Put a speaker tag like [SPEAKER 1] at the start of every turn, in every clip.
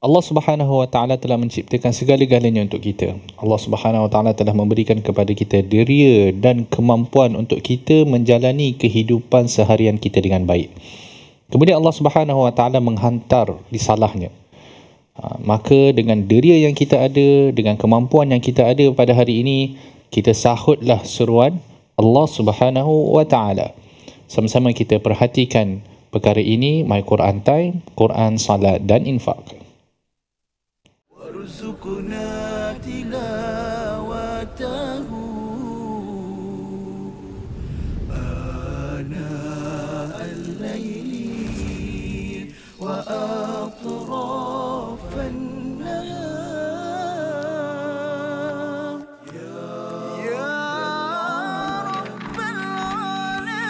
[SPEAKER 1] Allah Subhanahu Wa Taala telah menciptakan segala-galanya untuk kita. Allah Subhanahu Wa Taala telah memberikan kepada kita deria dan kemampuan untuk kita menjalani kehidupan seharian kita dengan baik. Kemudian Allah Subhanahu Wa Taala menghantar risalahnya. Maka dengan deria yang kita ada, dengan kemampuan yang kita ada pada hari ini, kita sahutlah seruan Allah Subhanahu Wa Taala. Sama-sama kita perhatikan perkara ini, My Quran Time, Quran, Salat dan Infak.
[SPEAKER 2] وارزقنا تلاوته آناء الليل وأطراف النهار يا رب العالمين.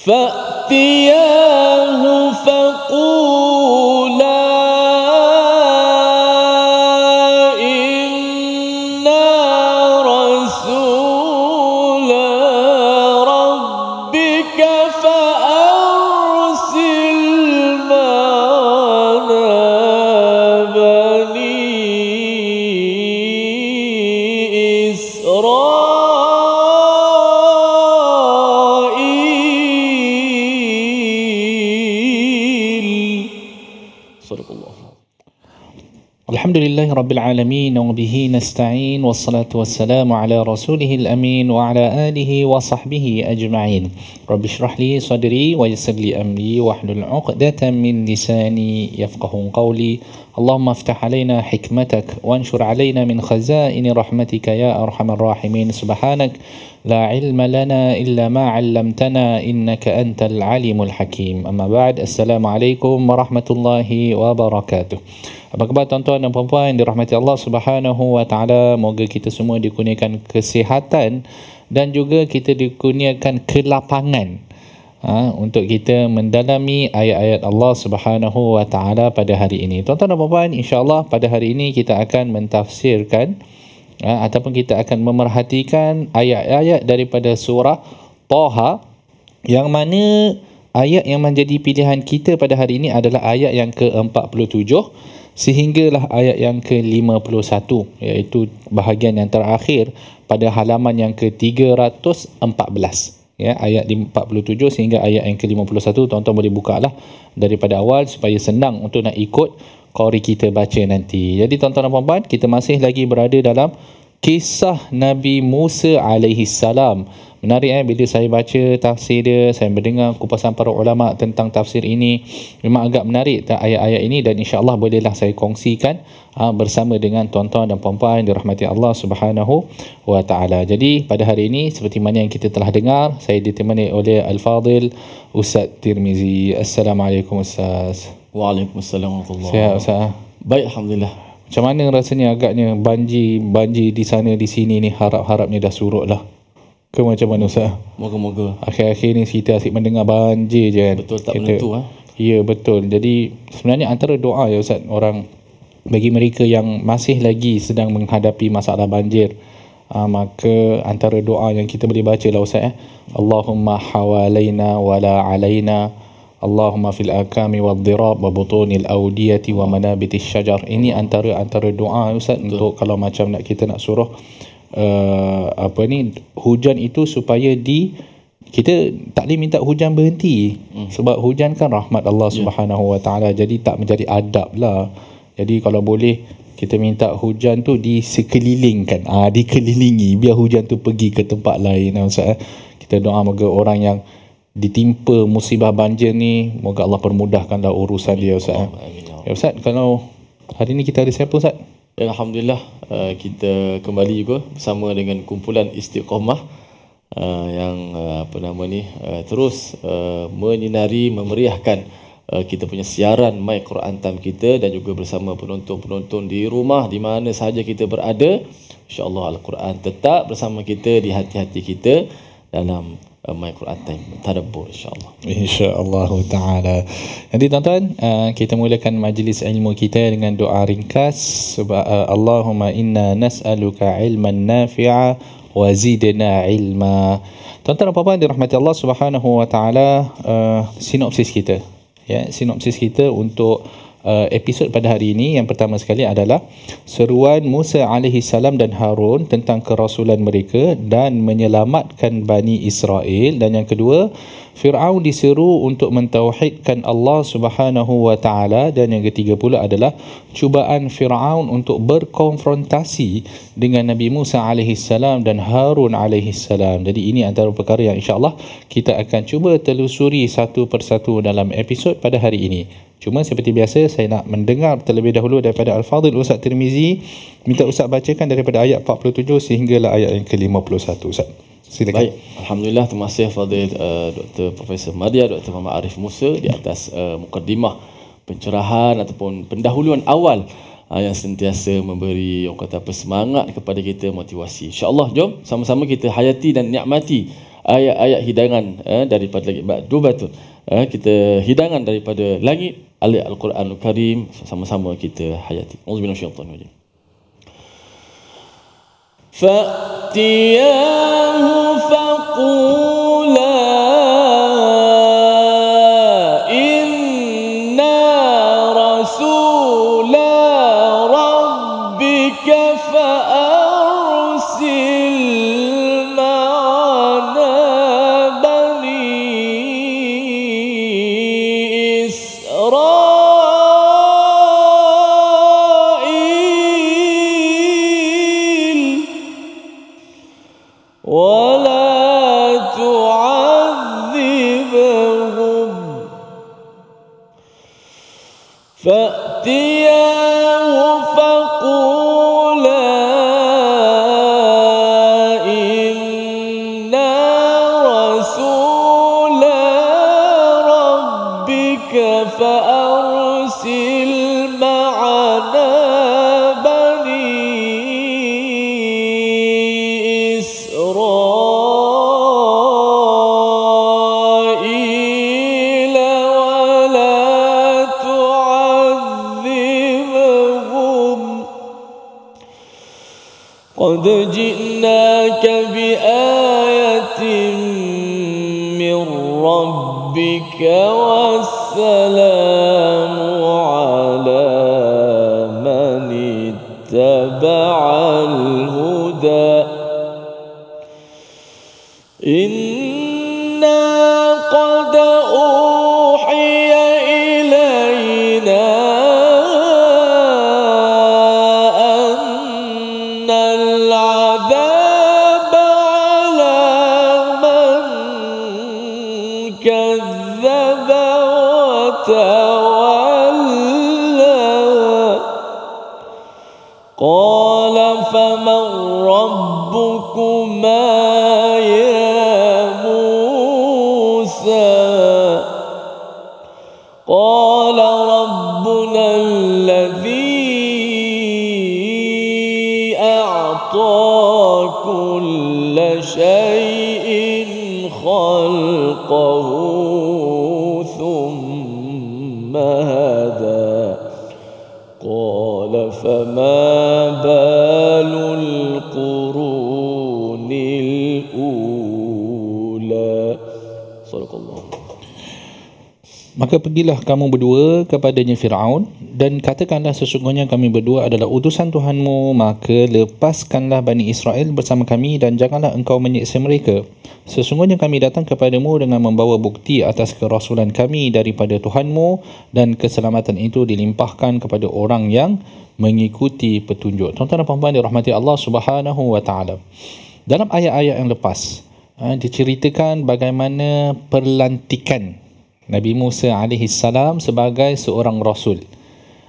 [SPEAKER 2] فأتياه فقولا إنا رسول ربك فأرسل معنا بني إسرائيل. Alhamdulillahi Rabbil Alamin wa bihi nasta'in wassalatu wassalamu ala rasulihil amin wa ala alihi wa sahbihi ajma'in. Rabbi shrah li sadri wa yassir li amri wahlul 'uqdatam min lisani yafqahu qawli. Allahumma aftah alaina hikmatak wa anshur alaina min khazaini rahmatika ya arhamar rahimin. Subhanak la ilma lana illa ma 'allamtana innaka antal alimul hakim. Amma ba'd. Assalamualaikum warahmatullahi wabarakatuh. Apa khabar tuan-tuan dan puan-puan yang dirahmati Allah Subhanahu Wa Taala? Moga kita semua dikurniakan kesihatan dan juga kita dikurniakan kelapangan untuk kita mendalami ayat-ayat Allah Subhanahu Wa Taala pada hari ini. Tuan-tuan dan puan-puan, insya-Allah pada hari ini kita akan mentafsirkan ataupun kita akan memerhatikan ayat-ayat daripada surah Taha, yang mana ayat yang menjadi pilihan kita pada hari ini adalah ayat yang ke-47 sehinggalah ayat yang ke-51, iaitu bahagian yang terakhir pada halaman yang ke-314. Ayat 47 sehingga ayat yang ke-51. Tuan-tuan boleh buka lah daripada awal supaya senang untuk nak ikut qari kita baca nanti. Jadi tuan-tuan dan puan-puan, kita masih lagi berada dalam kisah Nabi Musa alaihi salam. Menarik bila saya baca tafsir dia, saya mendengar kupasan para ulama tentang tafsir ini. Memang agak menarik ayat-ayat ini, dan insya-Allah bolehlah saya kongsikan bersama dengan tuan-tuan dan puan-puan yang dirahmati Allah Subhanahu Wa Taala. Jadi pada hari ini seperti mana yang kita telah dengar, saya ditemani oleh Al-Fadil Ustaz Tirmizi. Assalamualaikum Ustaz.
[SPEAKER 3] Waalaikumsalam warahmatullahi.
[SPEAKER 1] Sihat Ustaz?
[SPEAKER 3] Baik, alhamdulillah.
[SPEAKER 1] Macam mana rasanya agaknya banjir di sana di sini ni, harap-harapnya dah surut lah ke macam mana Ustaz?
[SPEAKER 3] Moga-moga.
[SPEAKER 1] Akhir-akhir ni kita asyik mendengar banjir je kan.
[SPEAKER 3] Betul, tak menentu.
[SPEAKER 1] Ya, betul. Jadi sebenarnya antara doa ya Ustaz, orang bagi mereka yang masih lagi sedang menghadapi masalah banjir, maka antara doa yang kita boleh baca lah Ustaz, Allahumma hawalaina wala alaina, Allahumma fil akami wal dirab wa butunil awdiyati wa manabitis syajar. Ini antara doa Ustaz. Betul. Untuk kalau macam kita nak suruh hujan itu supaya kita tak boleh minta hujan berhenti, sebab hujan kan rahmat Allah Subhanahu Wa Taala, jadi tak menjadi adab lah. Jadi kalau boleh kita minta hujan tu disekelilingkan, dikelilingi, biar hujan tu pergi ke tempat lain. Ustaz, kita doa moga orang yang ditimpa musibah banjir ni, moga Allah permudahkanlah urusan dia Ustaz. Ya Ustaz, kalau hari ni kita ada siapa Ustaz?
[SPEAKER 3] Alhamdulillah, kita kembali juga bersama dengan kumpulan Istiqamah yang terus menyinari, memeriahkan kita punya siaran My Quran Time kita, dan juga bersama penonton-penonton di rumah di mana sahaja kita berada. InsyaAllah Al-Quran tetap bersama kita di hati-hati kita dalam My Quran Time tadabbur, insya-Allah.
[SPEAKER 1] InsyaAllah ta'ala. Nanti tuan-tuan, kita mulakan majlis ilmu kita dengan doa ringkas. Allahumma inna nas'aluka ilman nafi'a wa zidna ilma. Tuan-tuan dan puan-puan dirahmati Allah Subhanahu wa taala, sinopsis kita. Ya, sinopsis kita untuk episod pada hari ini, yang pertama sekali adalah seruan Musa alaihi salam dan Harun tentang kerasulan mereka dan menyelamatkan Bani Israel, dan yang kedua Fir'aun diseru untuk mentauhidkan Allah Subhanahu wa taala, dan yang ketiga pula adalah cubaan Fir'aun untuk berkonfrontasi dengan Nabi Musa alaihi salam dan Harun alaihi salam. Jadi ini antara perkara yang insya-Allah kita akan cuba telusuri satu persatu dalam episod pada hari ini. Cuma seperti biasa, saya nak mendengar terlebih dahulu daripada Al-Fadhil Ustaz Tirmizi. Minta Ustaz bacakan daripada ayat 47 sehinggalah ayat yang ke-51. Ustaz, silakan.
[SPEAKER 3] Baik, Alhamdulillah, terima kasih Fadhil Dr. Profesor Madia, Dr. Muhammad Arif Musa di atas mukadimah pencerahan ataupun pendahuluan awal yang sentiasa memberi, orang kata apa, semangat kepada kita, motivasi. InsyaAllah, jom sama-sama kita hayati dan nikmati ayat-ayat hidangan daripada lagi Ba'du kita hidangan daripada langit ayat Al-Quranul Karim, sama-sama kita hayati. Auzubillahi minasyaitanir rajim. Fa'tiyahu faqula inna rasula rabbika fa'arsil ma'ana ولا تعذبهم فأتياه فقولا إنا رسول ربك فأرسل معنا قد جئناك بآية من ربك والسلام على من اتبع الهدى إنا قد أوحي إلينا كذب وتولى قال فمن ربكما يا موسى قال ربنا الذي أعطى كل شيء خلقه ثم هدى قال فما بال القرون الأولى صدق الله.
[SPEAKER 1] Maka pergilah kamu berdua kepadanya Fir'aun dan katakanlah sesungguhnya kami berdua adalah utusan Tuhanmu, maka lepaskanlah Bani Israel bersama kami dan janganlah engkau menyiksa mereka. Sesungguhnya kami datang kepadamu dengan membawa bukti atas kerasulan kami daripada Tuhanmu, dan keselamatan itu dilimpahkan kepada orang yang mengikuti petunjuk. Tuan-tuan dan puan-puan dirahmati Allah Subhanahu wa taala. Dalam ayat-ayat yang lepas diceritakan bagaimana perlantikan Nabi Musa alaihi salam sebagai seorang rasul,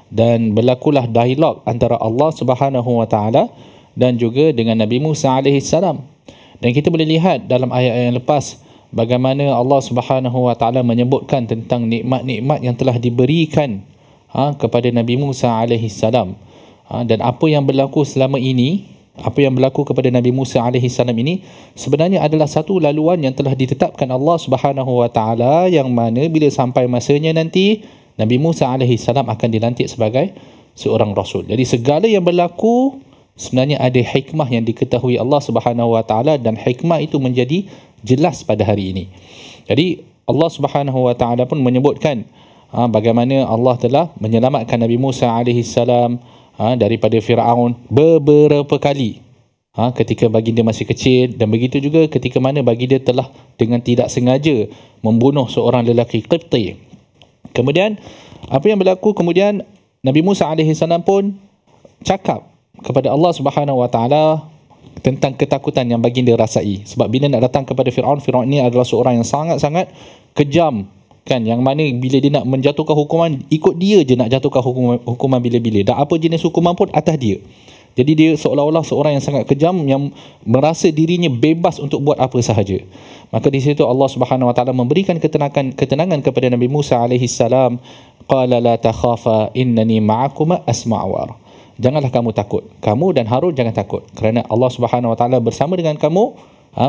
[SPEAKER 1] dan berlakulah dialog antara Allah Subhanahu wa taala dan juga dengan Nabi Musa alaihi salam. Dan kita boleh lihat dalam ayat-ayat yang lepas bagaimana Allah Subhanahu wa taala menyebutkan tentang nikmat-nikmat yang telah diberikan kepada Nabi Musa alaihi salam, dan apa yang berlaku selama ini apa yang berlaku kepada Nabi Musa alaihi salam ini sebenarnya adalah satu laluan yang telah ditetapkan Allah Subhanahu wa taala, yang mana bila sampai masanya nanti Nabi Musa alaihi salam akan dilantik sebagai seorang rasul. Jadi segala yang berlaku sebenarnya ada hikmah yang diketahui Allah Subhanahu wa taala, dan hikmah itu menjadi jelas pada hari ini. Jadi Allah Subhanahu wa taala pun menyebutkan bagaimana Allah telah menyelamatkan Nabi Musa alaihi salam daripada Firaun beberapa kali, ketika baginda masih kecil, dan begitu juga ketika mana baginda telah dengan tidak sengaja membunuh seorang lelaki Qibti. Kemudian apa yang berlaku, kemudian Nabi Musa alaihi salam pun cakap kepada Allah Subhanahu wa taala tentang ketakutan yang baginda rasai, sebab bila nak datang kepada Firaun, Firaun ini adalah seorang yang sangat-sangat kejam kan, yang mana bila dia nak menjatuhkan hukuman, ikut dia je nak jatuhkan hukuman bila-bila, dan apa jenis hukuman pun atas dia. Jadi dia seolah-olah seorang yang sangat kejam, yang merasa dirinya bebas untuk buat apa sahaja. Maka di situ Allah Subhanahu wa taala memberikan ketenangan kepada Nabi Musa alaihi salam. Qala la takhafa innani ma'akuma asma'u wa ara. Janganlah kamu takut, kamu dan Harun jangan takut, kerana Allah Subhanahu wa taala bersama dengan kamu,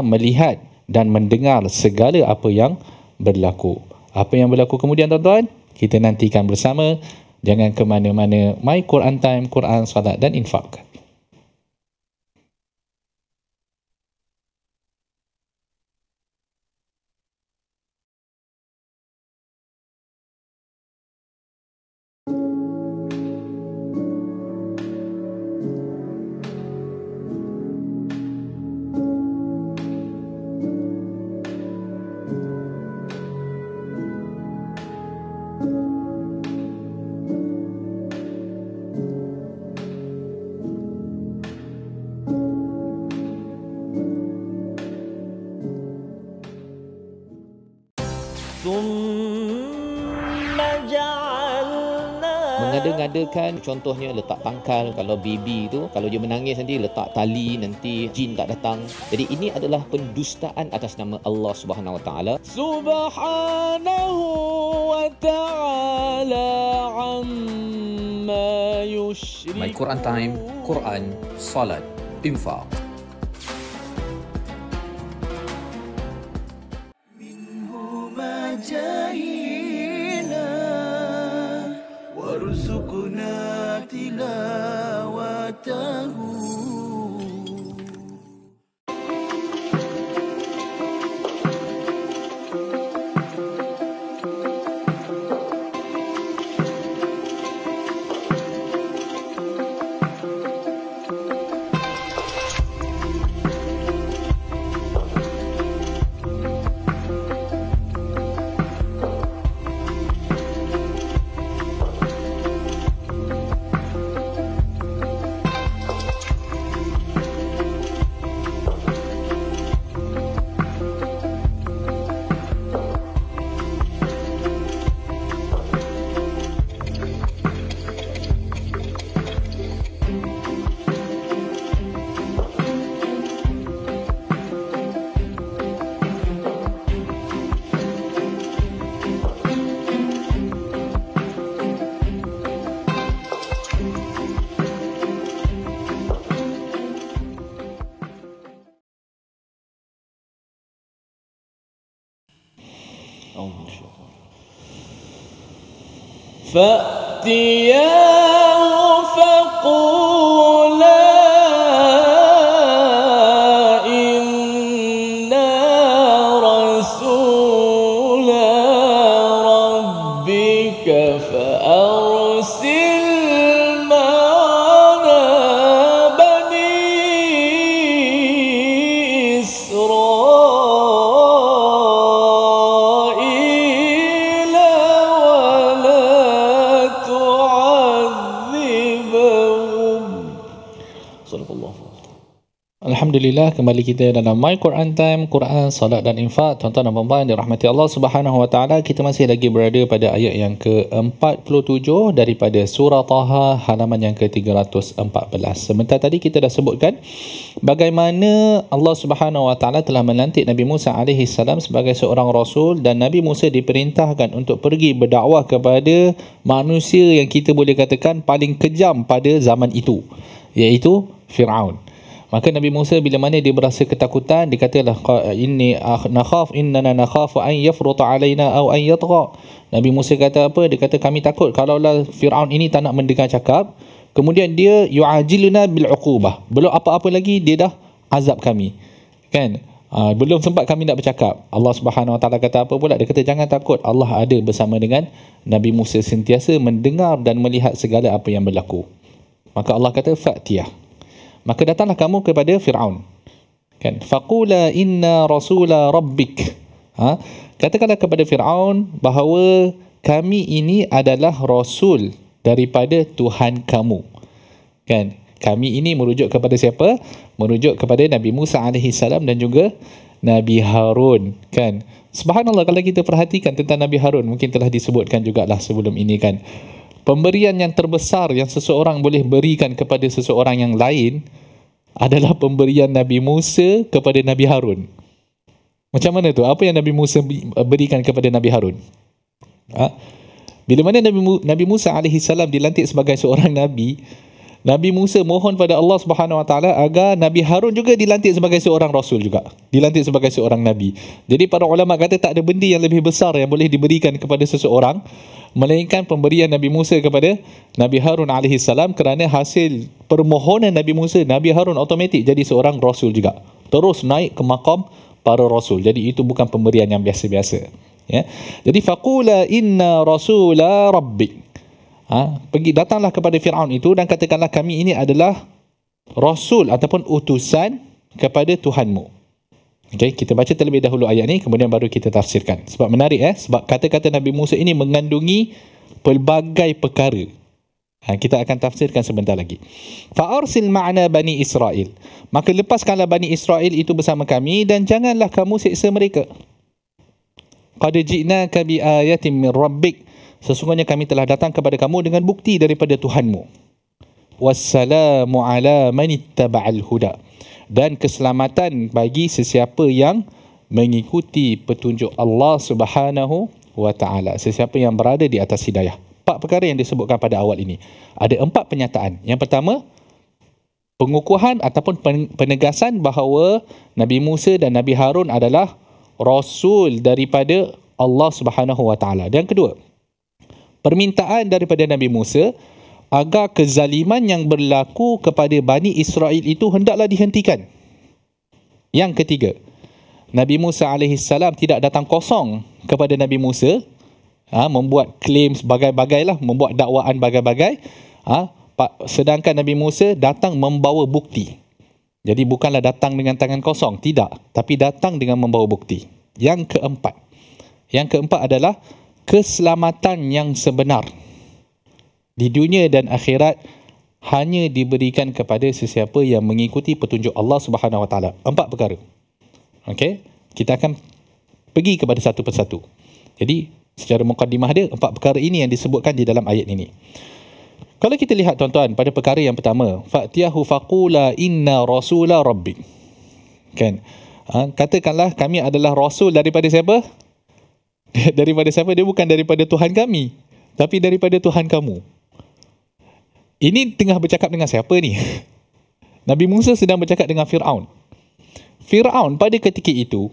[SPEAKER 1] melihat dan mendengar segala apa yang berlaku. Apa yang berlaku kemudian, tuan-tuan, kita nantikan bersama. Jangan ke mana-mana. My Quran Time, Quran, Salat dan Infak.
[SPEAKER 2] Mengada-ngadakan, contohnya letak tangkal. Kalau baby tu, kalau dia menangis nanti letak tali, nanti jin tak datang. Jadi ini adalah pendustaan atas nama Allah Subhanahu wa taala. Subhanahu wa taala amma yushrik. My Quran Time, Quran, Salat, Infak.
[SPEAKER 4] وارزقنا تلاوته فأتياه فقولا إنا رسول ربك فأرسل معنا بني إسرائيل ولا تعذبهم. صدق الله.
[SPEAKER 1] Alhamdulillah, kembali kita dalam My Quran Time, Quran, Salat dan Infak. Tuan-tuan dan puan-puan dirahmati Allah Subhanahu wa taala, kita masih lagi berada pada ayat yang ke-47 daripada surah Taha, halaman yang ke-314. Sebentar tadi kita dah sebutkan bagaimana Allah Subhanahu wa taala telah melantik Nabi Musa alaihi salam sebagai seorang rasul, dan Nabi Musa diperintahkan untuk pergi berdakwah kepada manusia yang kita boleh katakan paling kejam pada zaman itu, iaitu Firaun. Maka Nabi Musa bila mana dia berasa ketakutan, dia katalah innana nakhafu an yafruta alaina aw an yatgha. Nabi Musa kata apa? Dia kata kami takut kalaulah Firaun ini tak nak mendengar cakap, kemudian dia yu'ajiluna bil uqubah. Belum apa-apa lagi dia dah azab kami. Kan? Belum sempat kami nak bercakap. Allah Subhanahu Wa Taala kata apa pula? Dia kata jangan takut, Allah ada bersama dengan Nabi Musa, sentiasa mendengar dan melihat segala apa yang berlaku. Maka Allah kata fa'tiyah. Maka datanglah kamu kepada Firaun. Kan? Faqula inna rasula rabbik. Katakanlah kepada Firaun bahawa kami ini adalah rasul daripada Tuhan kamu. Kan? Kami ini merujuk kepada siapa? Merujuk kepada Nabi Musa alaihi salam dan juga Nabi Harun, kan? Subhanallah, kalau kita perhatikan tentang Nabi Harun, mungkin telah disebutkan jugalah sebelum ini, kan? Pemberian yang terbesar yang seseorang boleh berikan kepada seseorang yang lain adalah pemberian Nabi Musa kepada Nabi Harun. Macam mana tu? Apa yang Nabi Musa berikan kepada Nabi Harun? Bila mana Nabi Musa alaihi salam dilantik sebagai seorang nabi, Nabi Musa mohon pada Allah Subhanahu Wa Taala agar Nabi Harun juga dilantik sebagai seorang rasul juga. Dilantik sebagai seorang nabi. Jadi para ulama kata tak ada benda yang lebih besar yang boleh diberikan kepada seseorang melainkan pemberian Nabi Musa kepada Nabi Harun alaihi salam, kerana hasil permohonan Nabi Musa, Nabi Harun automatik jadi seorang rasul juga. Terus naik ke maqam para rasul. Jadi itu bukan pemberian yang biasa-biasa. Ya. Jadi faqula inna rasula rabbik. Pergi datanglah kepada Firaun itu dan katakanlah kami ini adalah rasul ataupun utusan kepada Tuhanmu. Okey, kita baca terlebih dahulu ayat ni, kemudian baru kita tafsirkan. Sebab menarik, sebab kata-kata Nabi Musa ini mengandungi pelbagai perkara. Kita akan tafsirkan sebentar lagi. Fa'arsil ma'na Bani Israel. Maka lepaskanlah Bani Israel itu bersama kami dan janganlah kamu seksa mereka. Qad ji'naka bi ayatin min rabbik. Sesungguhnya kami telah datang kepada kamu dengan bukti daripada Tuhanmu. Wassalamu ala man ittaba'al huda. Dan keselamatan bagi sesiapa yang mengikuti petunjuk Allah Subhanahu Wa Taala. Sesiapa yang berada di atas hidayah. 4 perkara yang disebutkan pada awal ini. Ada 4 pernyataan. Yang pertama, pengukuhan ataupun penegasan bahawa Nabi Musa dan Nabi Harun adalah rasul daripada Allah Subhanahu Wa Taala. Dan yang kedua, permintaan daripada Nabi Musa agar kezaliman yang berlaku kepada Bani Israel itu hendaklah dihentikan. Yang ketiga, Nabi Musa AS tidak datang kosong kepada Nabi Musa, membuat claim bagai-bagailah, membuat dakwaan bagai-bagai, sedangkan Nabi Musa datang membawa bukti. Jadi bukanlah datang dengan tangan kosong, tidak, tapi datang dengan membawa bukti. Yang keempat adalah keselamatan yang sebenar di dunia dan akhirat hanya diberikan kepada sesiapa yang mengikuti petunjuk Allah Subhanahu Wa Taala. 4 perkara. Okey, kita akan pergi kepada satu persatu. Jadi secara mukaddimah dia 4 perkara ini yang disebutkan di dalam ayat ini. Kalau kita lihat tuan-tuan pada perkara yang pertama, fa'tiyahu faqula inna rasula rabbik. Kan? Katakanlah kami adalah rasul daripada siapa? Daripada siapa? Dia bukan daripada Tuhan kami, tapi daripada Tuhan kamu. Ini tengah bercakap dengan siapa ni? Nabi Musa sedang bercakap dengan Firaun. Firaun pada ketika itu,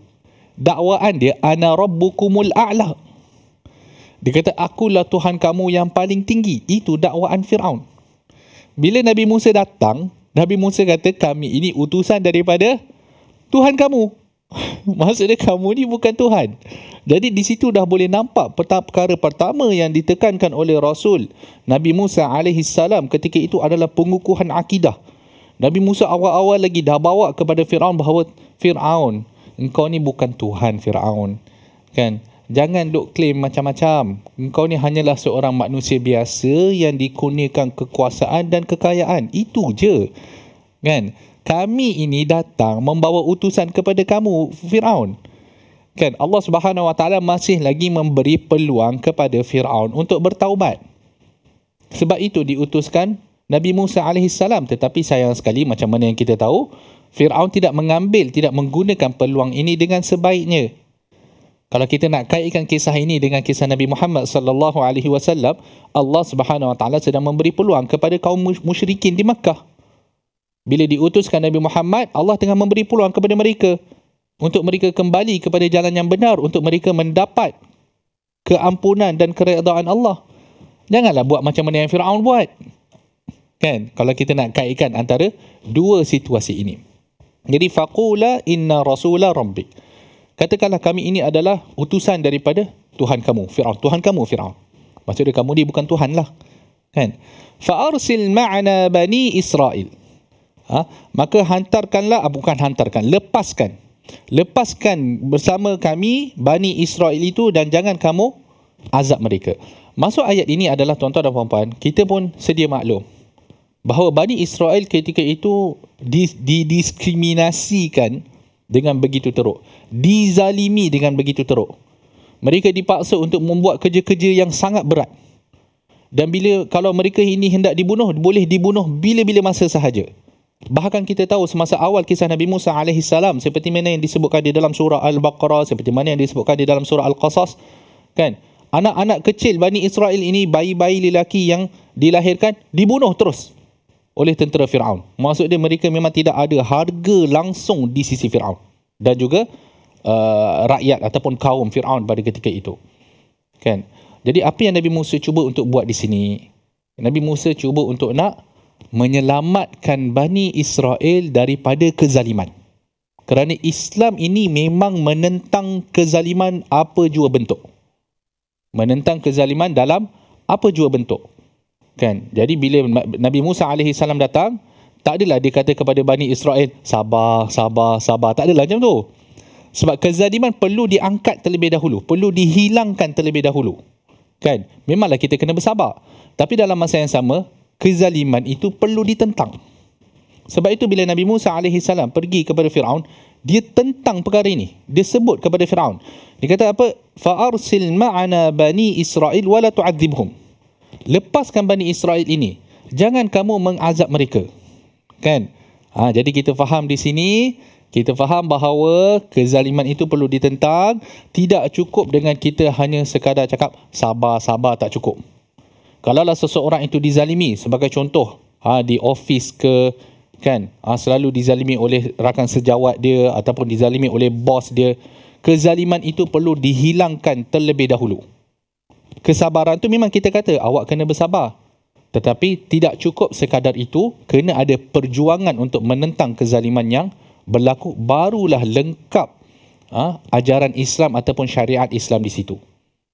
[SPEAKER 1] dakwaan dia, ana rabbukumul a'la. Dia kata, akulah Tuhan kamu yang paling tinggi. Itu dakwaan Firaun. Bila Nabi Musa datang, Nabi Musa kata, kami ini utusan daripada Tuhan kamu. Maksudnya kamu ni bukan Tuhan. Jadi di situ dah boleh nampak perkara pertama yang ditekankan oleh Rasul Nabi Musa AS ketika itu adalah pengukuhan akidah. Nabi Musa awal-awal lagi dah bawa kepada Firaun bahawa Firaun, engkau ni bukan Tuhan Firaun. Kan? Jangan duk claim macam-macam. Engkau ni hanyalah seorang manusia biasa yang dikurniakan kekuasaan dan kekayaan. Itu je. Kan? Kami ini datang membawa utusan kepada kamu, Firaun. Kan? Allah Subhanahu Wa Taala masih lagi memberi peluang kepada Firaun untuk bertaubat. Sebab itu diutuskan Nabi Musa AS. Tetapi sayang sekali, macam mana yang kita tahu, Firaun tidak menggunakan peluang ini dengan sebaiknya. Kalau kita nak kaitkan kisah ini dengan kisah Nabi Muhammad SAW, Allah Subhanahu Wa Taala sedang memberi peluang kepada kaum musyrikin di Makkah. Bila diutuskan Nabi Muhammad, Allah tengah memberi peluang kepada mereka untuk mereka kembali kepada jalan yang benar, untuk mereka mendapat keampunan dan keredaan Allah. Janganlah buat macam mana yang Firaun buat. Kan? Kalau kita nak kaitkan antara dua situasi ini. Jadi faqula inna rasula rabbik. Katakanlah kami ini adalah utusan daripada Tuhan kamu, Firaun. Tuhan kamu Firaun. Maksudnya kamu ni bukan Tuhan lah. Kan? Fa arsil ma'ana bani Israel. Maka lepaskan bersama kami Bani Israel itu dan jangan kamu azab mereka. Maksud ayat ini adalah, tuan-tuan dan puan-puan, kita pun sedia maklum bahawa Bani Israel ketika itu didiskriminasikan dengan begitu teruk, dizalimi dengan begitu teruk. Mereka dipaksa untuk membuat kerja-kerja yang sangat berat. Dan kalau mereka ini hendak dibunuh, boleh dibunuh bila-bila masa sahaja. Bahkan kita tahu semasa awal kisah Nabi Musa AS, seperti mana yang disebutkan di dalam surah Al-Baqarah, seperti mana yang disebutkan di dalam surah Al-Qasas, kan? Anak-anak kecil Bani Israel ini, bayi-bayi lelaki yang dilahirkan, dibunuh terus oleh tentera Firaun. Maksudnya mereka memang tidak ada harga langsung di sisi Firaun dan juga rakyat ataupun kaum Firaun pada ketika itu. Kan? Jadi apa yang Nabi Musa cuba untuk buat di sini? Nabi Musa cuba untuk nak menyelamatkan Bani Israel daripada kezaliman. Kerana Islam ini memang menentang kezaliman apa jua bentuk. Menentang kezaliman dalam apa jua bentuk. Kan? Jadi bila Nabi Musa AS datang, tak adalah dia kata kepada Bani Israel, sabar. Tak adalah macam tu. Sebab kezaliman perlu diangkat terlebih dahulu, perlu dihilangkan terlebih dahulu. Kan? Memanglah kita kena bersabar. Tapi dalam masa yang sama, kezaliman itu perlu ditentang. Sebab itu bila Nabi Musa AS pergi kepada Firaun, dia tentang perkara ini. Dia sebut kepada Firaun. Dia kata apa? Fa'arsil ma'ana bani Israel wa la tu'adzibhum. Lepaskan Bani Israel ini. Jangan kamu mengazab mereka. Kan? Jadi kita faham di sini, kita faham bahawa kezaliman itu perlu ditentang. Tidak cukup dengan kita hanya sekadar cakap sabar, tak cukup. Kalaulah seseorang itu dizalimi, sebagai contoh, di office ke, kan, selalu dizalimi oleh rakan sejawat dia ataupun dizalimi oleh bos dia, kezaliman itu perlu dihilangkan terlebih dahulu. Kesabaran tu memang kita kata awak kena bersabar, tetapi tidak cukup sekadar itu, kena ada perjuangan untuk menentang kezaliman yang berlaku, barulah lengkap ajaran Islam ataupun syariat Islam di situ.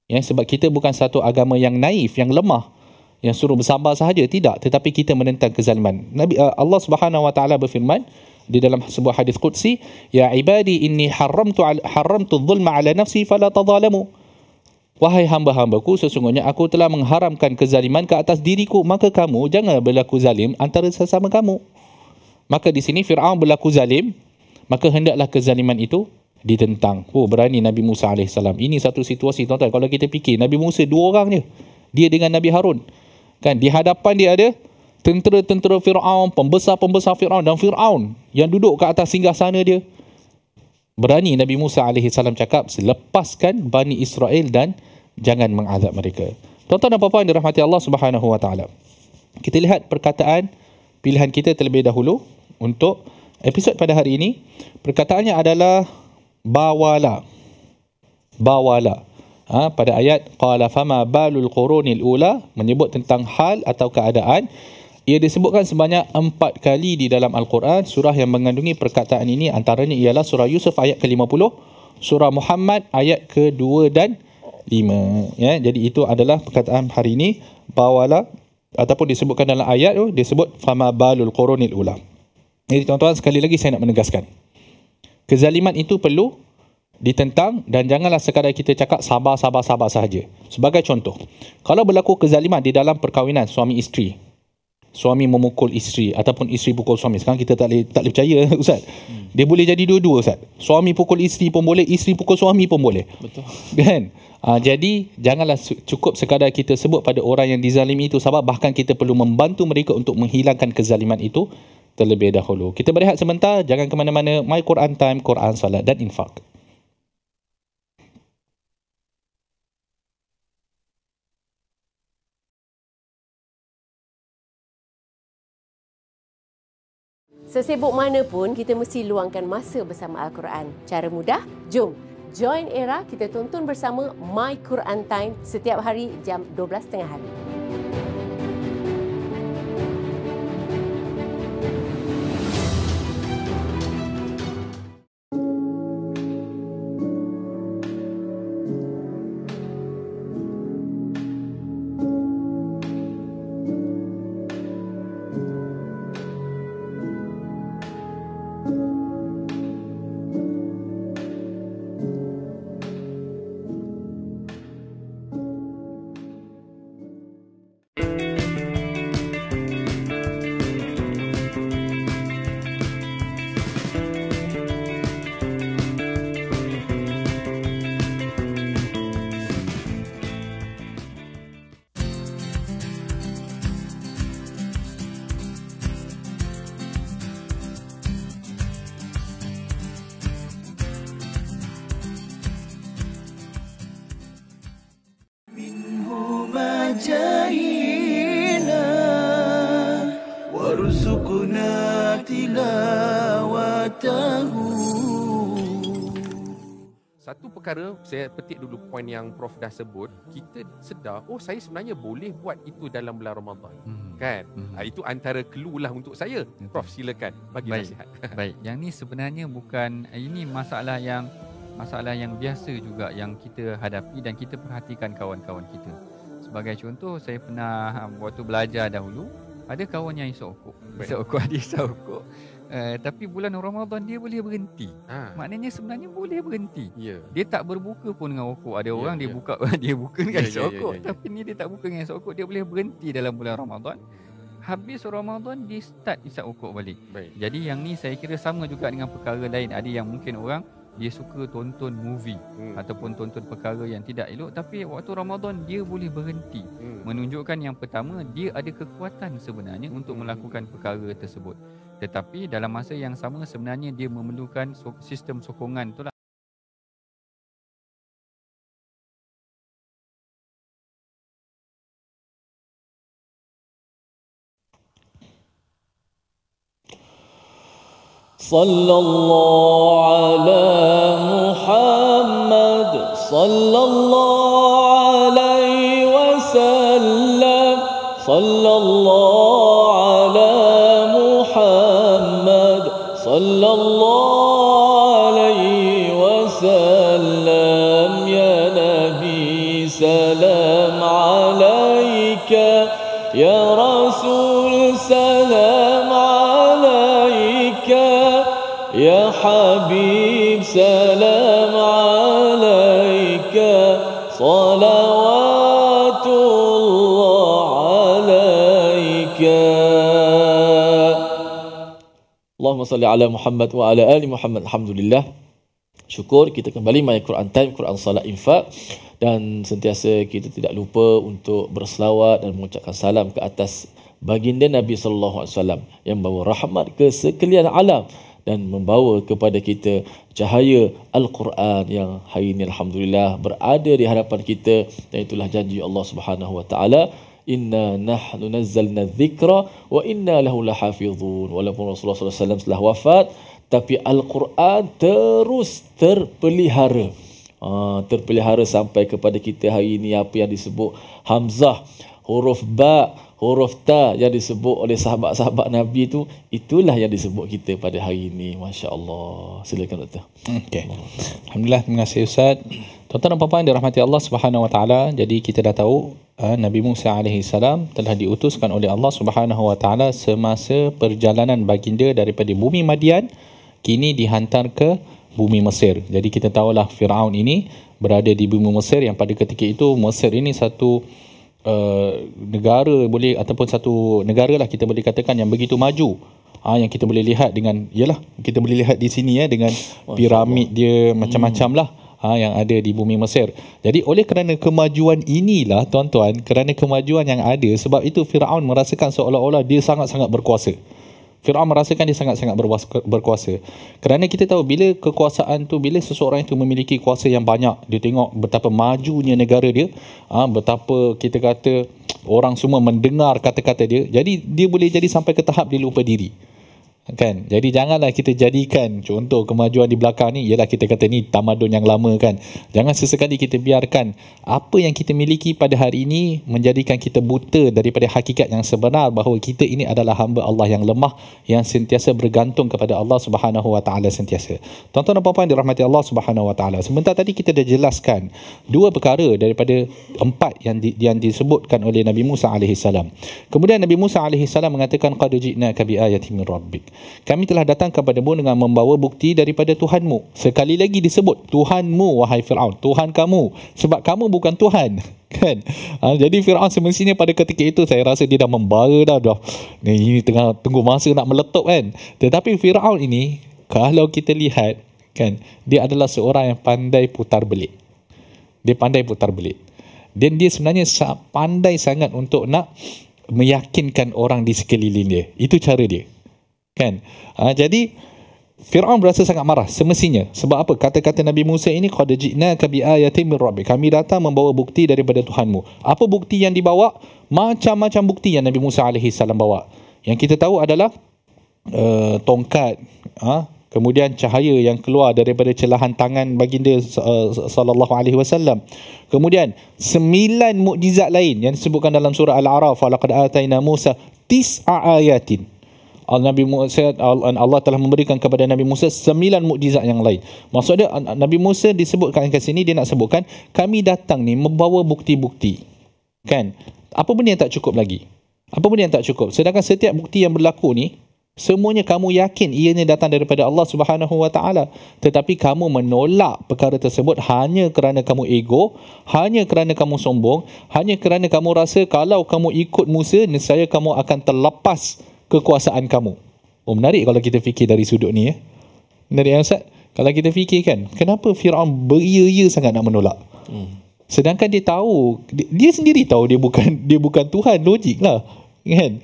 [SPEAKER 1] Ya, sebab kita bukan satu agama yang naif, yang lemah, yang suruh bersabar sahaja, tidak, tetapi kita menentang kezaliman. Allah Subhanahu wa taala berfirman di dalam sebuah hadis qudsi, ya ibadi inni haramtu adh-dhulma ala nafsi fala tadhalamu. Wahai hamba-hambaku, sesungguhnya aku telah mengharamkan kezaliman ke atas diriku, maka kamu jangan berlaku zalim antara sesama kamu. Maka di sini Firaun berlaku zalim, maka hendaklah kezaliman itu ditentang. Berani Nabi Musa AS. Ini satu situasi, tuan-tuan. Kalau kita fikir, Nabi Musa 2 orang je, dia dengan Nabi Harun. Kan, di hadapan dia ada tentera-tentera Firaun, pembesar-pembesar Firaun, dan Firaun yang duduk ke atas singgasana dia. Berani Nabi Musa AS cakap, lepaskan Bani Israel dan jangan mengazab mereka. Tuan-tuan dan puan-puan yang dirahmati Allah Subhanahu wa taala. Kita lihat perkataan pilihan kita terlebih dahulu untuk episod pada hari ini. Perkataannya adalah bawala. Pada ayat qala fama balul qurunil ula, menyebut tentang hal atau keadaan. Ia disebutkan sebanyak 4 kali di dalam Al-Quran. Surah yang mengandungi perkataan ini antaranya ialah surah Yusuf ayat ke-50, surah Muhammad ayat ke-2 dan 5. Ya, jadi itu adalah perkataan hari ini, bawala, ataupun disebutkan dalam ayat tu disebut fama balul qurunil ula. Jadi tuan-tuan, sekali lagi saya nak menegaskan, kezaliman itu perlu ditentang dan janganlah sekadar kita cakap sabar sahaja. Sebagai contoh, kalau berlaku kezaliman di dalam perkahwinan suami isteri, suami memukul isteri ataupun isteri pukul suami, sekarang kita tak boleh percaya, Ustaz. Dia boleh jadi dua-dua, Ustaz. Suami pukul isteri pun boleh, isteri pukul suami pun boleh. Betul. Kan? Jadi janganlah cukup sekadar kita sebut pada orang yang dizalimi itu sabar, bahkan kita perlu membantu mereka untuk menghilangkan kezaliman itu terlebih dahulu. Kita berehat sebentar, jangan ke mana-mana. My Quran Time, Quran, Salat dan Infak.
[SPEAKER 5] Sesibuk mana pun, kita mesti luangkan masa bersama Al-Quran. Cara mudah? Jom, join Era, kita tonton bersama My Quran Time setiap hari jam 12.30 hari.
[SPEAKER 4] جاهنا وارزقنا تلاوته.
[SPEAKER 6] Satu perkara, saya petik dulu poin yang Prof dah sebut, kita sedar, oh saya sebenarnya boleh buat itu dalam bulan Ramadan. Kan? Itu antara clue lah untuk saya. Prof, silakan bagi nasihat.
[SPEAKER 7] Baik, yang ni sebenarnya bukan, ini masalah yang biasa juga yang kita hadapi dan kita perhatikan kawan-kawan kita. Sebagai contoh, saya pernah waktu belajar dahulu, ada kawan yang isap okok, tapi bulan Ramadan dia boleh berhenti. Maknanya sebenarnya boleh berhenti. Dia tak berbuka pun dengan okok. Ada orang dia buka dengan isap okok, tapi ni dia tak buka dengan isap okok, dia boleh berhenti dalam bulan Ramadan. Habis Ramadan dia start isap okok balik. Jadi yang ni saya kira sama juga dengan perkara lain. Ada yang mungkin orang dia suka tonton movie ataupun tonton perkara yang tidak elok, tapi waktu Ramadan dia boleh berhenti. Menunjukkan yang pertama, dia ada kekuatan sebenarnya untuk melakukan perkara tersebut. Tetapi dalam masa yang sama sebenarnya dia memerlukan sistem sokongan itulah.
[SPEAKER 4] Sallallahu ala Muhammad, sallallahu alaihi wasallam, sallallahu ala Muhammad, sallallahu alaihi wasallam. Ya Nabi, salam alaika, ya Rasul, salam alaika, ya Habib, salam alaika, salawatullah alaika. Allahumma salli ala Muhammad wa ala ali Muhammad. Alhamdulillah. Syukur kita kembali My Quran Time, Quran Salat Infak, dan sentiasa kita tidak lupa untuk berselawat dan mengucapkan salam ke atas baginda Nabi sallallahu alaihi wasallam yang membawa rahmat ke sekalian alam dan membawa kepada kita cahaya Al-Quran yang hari ini alhamdulillah berada di hadapan kita, dan itulah janji Allah Subhanahu wa taala, inna nahnu nazzalna dzikra wa inna lahu lahafizun. Walaupun Rasulullah sallallahu alaihi wasallam telah wafat, tapi Al-Quran terus terpelihara. Terpelihara sampai kepada kita hari ini. Apa yang disebut Hamzah, huruf ba, huruf ta yang disebut oleh sahabat-sahabat Nabi itu, itulah yang disebut kita pada hari ini. Masya Allah. Silakan Doktor.
[SPEAKER 1] Okay. Alhamdulillah, terima kasih Ustaz. Tuan-tuan dan puan-puan dirahmati Allah Subhanahu Wa Taala. Jadi kita dah tahu Nabi Musa alaihi salam telah diutuskan oleh Allah Subhanahu Wa Taala semasa perjalanan baginda daripada bumi Madian, kini dihantar ke bumi Mesir. Jadi kita tahulah Firaun ini berada di bumi Mesir, yang pada ketika itu Mesir ini satu negara boleh, ataupun satu negara lah kita boleh katakan yang begitu maju. Yang kita boleh lihat dengan, yalah kita boleh lihat di sini dengan piramid dia macam-macam lah yang ada di bumi Mesir. Jadi oleh kerana kemajuan inilah tuan-tuan, kerana kemajuan yang ada, sebab itu Firaun merasakan seolah-olah dia sangat-sangat berkuasa. Firaun merasakan dia sangat-sangat berkuasa. Kerana kita tahu bila kekuasaan tu, bila seseorang itu memiliki kuasa yang banyak, dia tengok betapa majunya negara dia, betapa kita kata orang semua mendengar kata-kata dia. Jadi dia boleh jadi sampai ke tahap dia lupa diri. Kan? Jadi janganlah kita jadikan contoh kemajuan di belakang ni ialah kita kata ni tamadun yang lama kan. Jangan sesekali kita biarkan apa yang kita miliki pada hari ini menjadikan kita buta daripada hakikat yang sebenar bahawa kita ini adalah hamba Allah yang lemah, yang sentiasa bergantung kepada Allah Subhanahu Wa Taala sentiasa. Tuan-tuan dan puan-puan dirahmati Allah Subhanahu Wa Taala. Sebentar tadi kita dah jelaskan dua perkara daripada empat yang disebutkan oleh Nabi Musa AS. Kemudian Nabi Musa AS mengatakan qad ji'naka bi ayatin min rabbik. Kami telah datang kepadamu dengan membawa bukti daripada Tuhanmu. Sekali lagi disebut Tuhanmu, wahai Fir'aun, Tuhan kamu, sebab kamu bukan Tuhan. Kan? Jadi Fir'aun semestinya pada ketika itu saya rasa dia dah membara dah. Ini tengah tunggu masa nak meletup kan. Tetapi Fir'aun ini kalau kita lihat kan, dia adalah seorang yang pandai putar belit. Dia pandai putar belit. Dan dia sebenarnya pandai sangat untuk nak meyakinkan orang di sekeliling dia. Itu cara dia. Kan? Jadi Fir'aun berasa sangat marah semestinya. Sebab apa? Kata-kata Nabi Musa ini qad ji'naka bi ayatin min rabbik. Kami datang membawa bukti daripada Tuhanmu. Apa bukti yang dibawa? Macam-macam bukti yang Nabi Musa AS bawa. Yang kita tahu adalah tongkat, kemudian cahaya yang keluar daripada celahan tangan baginda sallallahu alaihi wasallam. Kemudian 9 mukjizat lain yang disebutkan dalam surah Al-A'raf, walaqad atayna Musa 9 ayatin. Allah telah memberikan kepada Nabi Musa 9 mukjizat yang lain. Maksudnya Nabi Musa disebutkan kat sini, dia nak sebutkan kami datang ni membawa bukti-bukti. Kan? Apa benda yang tak cukup lagi? Apa benda yang tak cukup? Sedangkan setiap bukti yang berlaku ni semuanya kamu yakin ianya datang daripada Allah Subhanahu Wa Taala, tetapi kamu menolak perkara tersebut hanya kerana kamu ego, hanya kerana kamu sombong, hanya kerana kamu rasa kalau kamu ikut Musa nescaya kamu akan terlepas kekuasaan kamu. Menarik kalau kita fikir dari sudut ni ya. Menarik ya Ustaz? Kalau kita fikir kan, kenapa Fir'aun beria-ia sangat nak menolak? Sedangkan dia tahu, dia sendiri tahu dia bukan Tuhan, logik lah. Kan?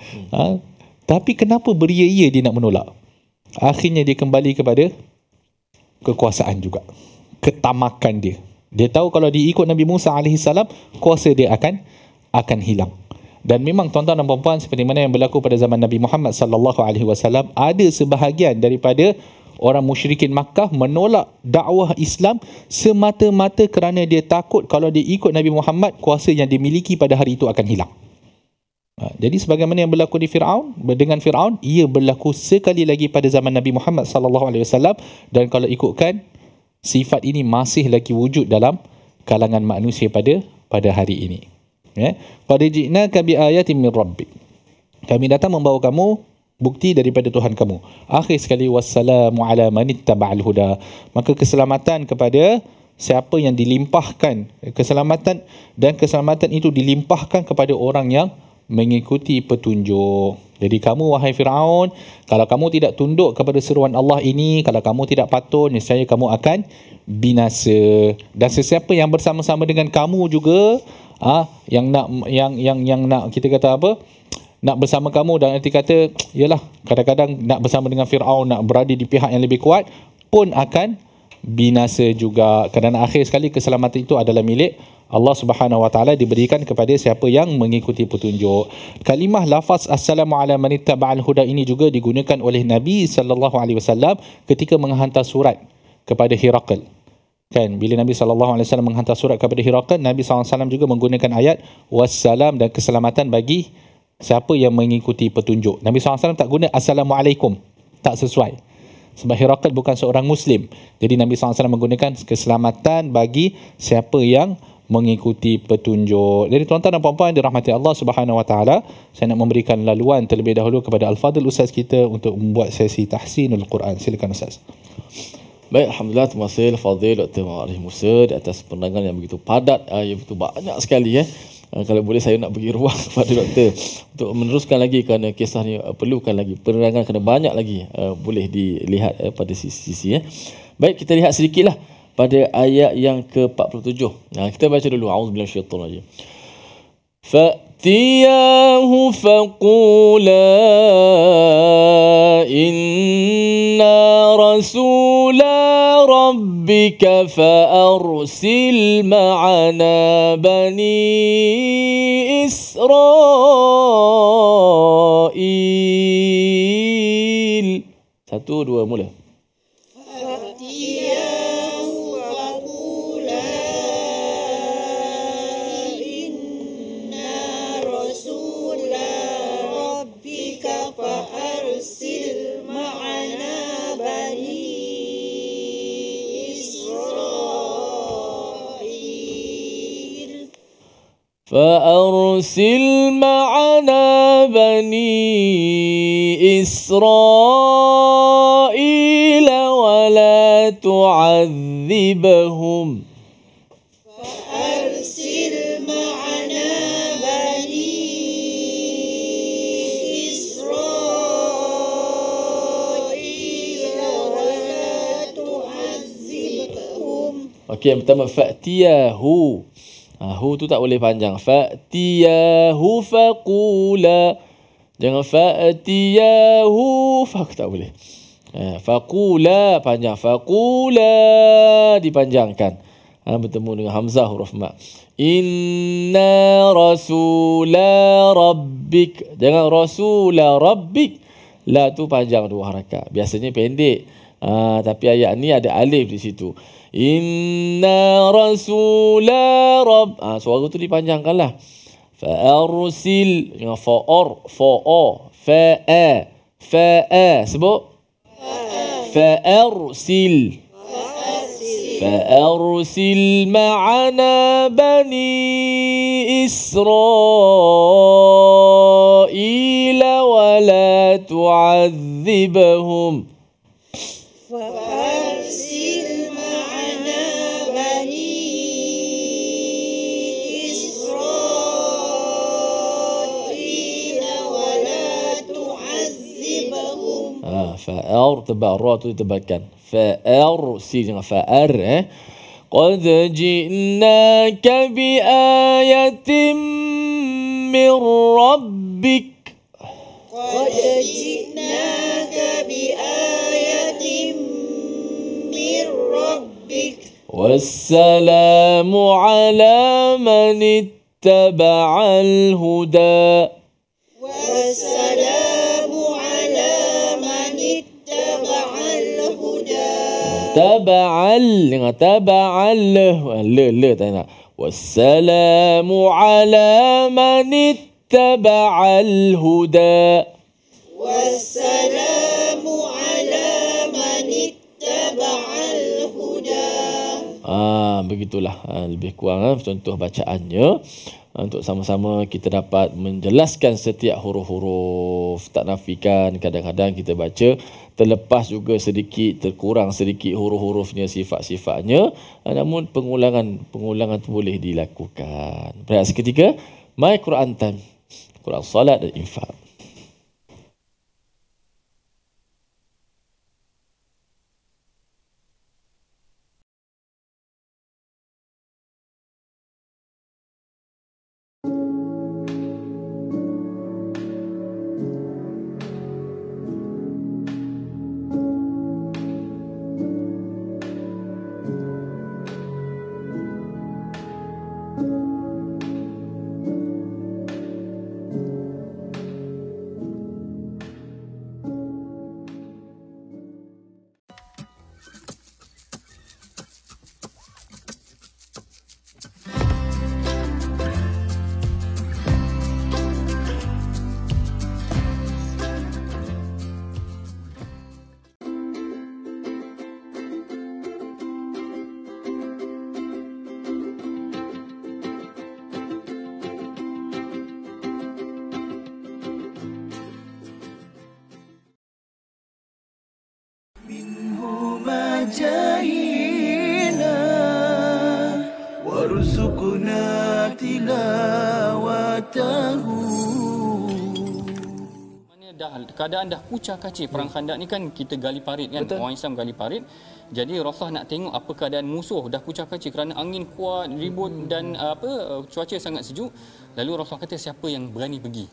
[SPEAKER 1] Tapi kenapa beria-ia dia nak menolak? Akhirnya dia kembali kepada kekuasaan juga. Ketamakan dia. Dia tahu kalau dia ikut Nabi Musa AS, kuasa dia akan hilang. Dan memang tuan-tuan dan puan-puan, seperti mana yang berlaku pada zaman Nabi Muhammad sallallahu alaihi wasallam, ada sebahagian daripada orang musyrikin Makkah menolak dakwah Islam semata-mata kerana dia takut kalau dia ikut Nabi Muhammad, kuasa yang dimiliki pada hari itu akan hilang. Jadi sebagaimana yang berlaku dengan Fir'aun, ia berlaku sekali lagi pada zaman Nabi Muhammad sallallahu alaihi wasallam, dan kalau ikutkan sifat ini masih lagi wujud dalam kalangan manusia pada hari ini. Qad ji'naka bi ayatin min rabbik. Kami datang membawa kamu bukti daripada Tuhan kamu. Akhir sekali, wassalamu ala man ittaba'al huda. Maka keselamatan kepada siapa yang dilimpahkan keselamatan, dan keselamatan itu dilimpahkan kepada orang yang mengikuti petunjuk. Jadi kamu wahai Fir'aun, kalau kamu tidak tunduk kepada seruan Allah ini, kalau kamu tidak patuh, nescaya kamu akan binasa. Dan sesiapa yang bersama-sama dengan kamu juga yang nak kita kata apa, nak bersama kamu, dan arti kata yalah, kadang-kadang nak bersama dengan Fir'aun, nak berada di pihak yang lebih kuat pun akan binasa juga. Kerana akhir sekali keselamatan itu adalah milik Allah Subhanahu Wa Taala, diberikan kepada siapa yang mengikuti petunjuk. Kalimah lafaz assalamu ala man ittaba'al huda ini juga digunakan oleh Nabi sallallahu alaihi wasallam ketika menghantar surat kepada Herakl. Kan, bila Nabi SAW menghantar surat kepada Herakl, Nabi SAW juga menggunakan ayat wassalam, dan keselamatan bagi siapa yang mengikuti petunjuk. Nabi SAW tak guna assalamualaikum, tak sesuai. Sebab Herakl bukan seorang Muslim. Jadi Nabi SAW menggunakan keselamatan bagi siapa yang mengikuti petunjuk. Jadi tuan-tuan dan puan-puan dirahmati Allah Subhanahu Wa Taala, saya nak memberikan laluan terlebih dahulu kepada Al-Fadhil Ustaz kita untuk membuat sesi tahsinul Quran. Silakan Ustaz.
[SPEAKER 3] Baik, Alhamdulillah, terima kasih Fadil Dr. Ma'arif Musa di atas penerangan yang begitu padat, yang begitu banyak sekali. Kalau boleh saya nak bagi ruang kepada doktor untuk meneruskan lagi, kerana kisah ni perlukan lagi penerangan, kerana banyak lagi boleh dilihat pada sisi-sisi. Baik, kita lihat sedikitlah pada ayat yang ke-47. Kita baca dulu. A'udzubillahi minasyaitonir rajim. فَأْتِيَاهُ فَقُولَا إِنَّا رَسُولَا رَبِّكَ فَأَرْسِلْ مَعَنَا بَنِي إِسْرَائِيلَ 1, 2, mula. فأرسل معنا بني إسرائيل ولا تعذبهم
[SPEAKER 8] فأرسل معنا بني إسرائيل ولا تعذبهم.
[SPEAKER 3] Okey, yang pertama fa'tiyahu. Hu tu tak boleh panjang. Fa'tiyahu faqula. Jangan fa'tiyahu tak boleh. Faqula panjang. Faqula dipanjangkan. Bertemu dengan hamzah huruf ma. Inna rasula rabbik. Jangan rasula rabbik. La tu panjang 2 harakat. Biasanya pendek. Tapi ayat ni ada alif di situ. Inna rasula rabb. Suara tu dipanjangkanlah. Fa'arsil. Dengan fa'ar. Fa'a. Sebut. Fa'arsil. فأرسل معنا بني إسرائيل ولا تعذبهم
[SPEAKER 8] فأرسل معنا بني إسرائيل ولا تعذبهم.
[SPEAKER 3] فأر تبع الراء تتبكن فأرسل فأر قد جئناك بآية من ربك
[SPEAKER 8] قد جئناك بآية من ربك
[SPEAKER 3] والسلام على من اتبع الهدى
[SPEAKER 8] والسلام على من اتبع الهدى
[SPEAKER 3] تبع ل tak nak والسلام على من اتبع الهدى
[SPEAKER 8] والسلام على من اتبع الهدى.
[SPEAKER 3] Begitulah lebih kurang contoh bacaannya untuk sama-sama kita dapat menjelaskan setiap huruf-huruf, tak nafikan. Kadang-kadang kita baca terlepas juga sedikit, terkurang sedikit huruf-hurufnya, sifat-sifatnya, namun pengulangan tu boleh dilakukan. Berehat seketika, My Quran Time, Quran Salat dan Infak.
[SPEAKER 8] جاهنا وارزقنا تلاوته.
[SPEAKER 9] Keadaan dah kucar kacir. Perang Khandak ni kan kita gali parit kan. Betul. Orang Islam gali parit. Jadi Rasulullah nak tengok apa keadaan musuh dah kucar kacir kerana angin kuat, ribut dan cuaca sangat sejuk. Lalu Rasulullah kata siapa yang berani pergi?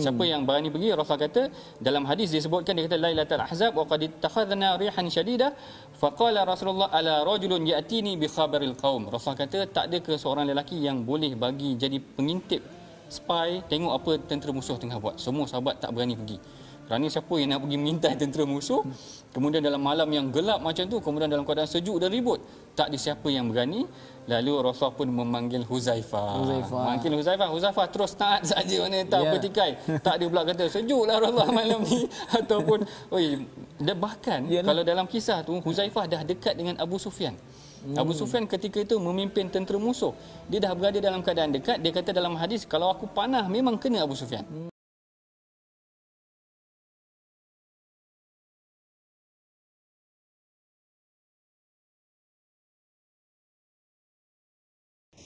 [SPEAKER 9] Siapa yang berani pergi? Rasulullah kata dalam hadis disebutkan, dia kata Lailatul Ahzab wa qad ittakhadna rihan shadida faqala Rasulullah ala rajulun ya'tini bi khabaril qaum. Rasulullah kata tak ada ke seorang lelaki yang boleh bagi jadi pengintip spy, tengok apa tentera musuh tengah buat. Semua sahabat tak berani pergi. Kerana siapa yang nak pergi mengintai tentera musuh, kemudian dalam malam yang gelap macam tu, kemudian dalam keadaan sejuk dan ribut, tak ada siapa yang berani. Lalu Rasulullah pun memanggil Huzaifah. Manggil Huzaifah terus taat saja, mana tak bertikai. Tak ada pula kata sejuklah Rasulullah malam ni ataupun dan bahkan kalau dalam kisah tu Huzaifah dah dekat dengan Abu Sufyan. Abu Sufyan ketika itu memimpin tentera musuh. Dia dah berada dalam keadaan dekat. Dia kata dalam hadis, kalau aku panah memang kena Abu Sufyan.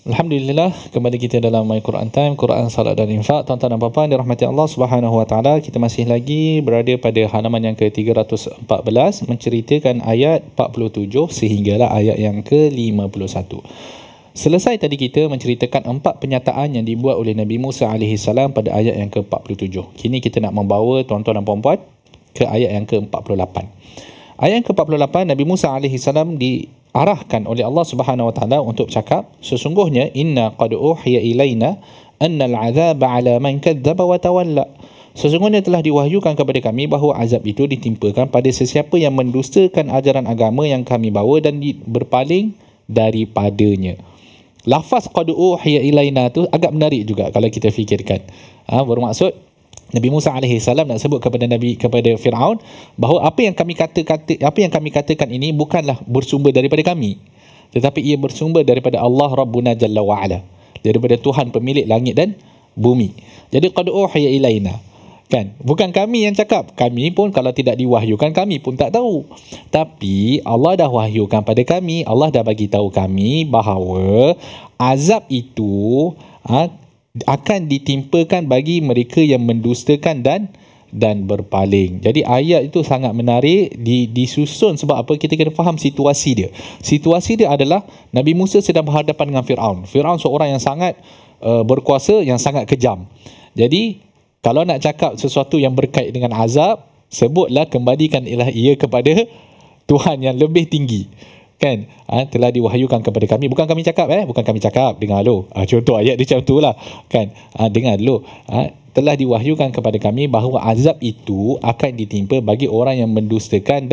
[SPEAKER 1] Alhamdulillah, kembali kita dalam My Quran Time, Quran, Salat dan Infak. Tuan-tuan dan puan-puan dirahmati Allah Subhanahu Wa Taala, kita masih lagi berada pada halaman yang ke-314 menceritakan ayat 47 sehinggalah ayat yang ke-51. Selesai tadi kita menceritakan 4 pernyataan yang dibuat oleh Nabi Musa AS pada ayat yang ke-47. Kini kita nak membawa tuan-tuan dan puan-puan ke ayat yang ke-48. Ayat yang ke-48, Nabi Musa AS diarahkan oleh Allah Subhanahu Wa Taala untuk cakap, sesungguhnya inna qad uhiya ilaina anna al-'adzaba 'ala man kadzdzaba wa tawalla. Sesungguhnya telah diwahyukan kepada kami bahawa azab itu ditimpakan pada sesiapa yang mendustakan ajaran agama yang kami bawa dan berpaling daripadanya. Lafaz qad uhiya ilaina tu agak menarik juga kalau kita fikirkan. Bermaksud Nabi Musa AS nak sebut kepada Firaun bahawa apa yang kami katakan ini bukanlah bersumber daripada kami, tetapi ia bersumber daripada Allah Rabbuna Jalla wa Ala, daripada Tuhan pemilik langit dan bumi. Jadi qad uhiya ilaina, kan, bukan kami yang cakap. Kami pun kalau tidak diwahyukan, kami pun tak tahu. Tapi Allah dah wahyukan pada kami, Allah dah bagi tahu kami bahawa azab itu akan ditimpakan bagi mereka yang mendustakan dan berpaling. Jadi ayat itu sangat menarik, disusun sebab apa? Kita kena faham situasi dia. Situasi dia adalah Nabi Musa sedang berhadapan dengan Firaun. Firaun seorang yang sangat berkuasa, yang sangat kejam. Jadi kalau nak cakap sesuatu yang berkait dengan azab, sebutlah, kembalikan ia kepada Tuhan yang lebih tinggi. Kan, telah diwahyukan kepada kami, bukan kami cakap, bukan kami cakap, dengar dulu, contoh ayat dia macam tu lah, kan, dengar dulu, telah diwahyukan kepada kami bahawa azab itu akan ditimpa bagi orang yang mendustakan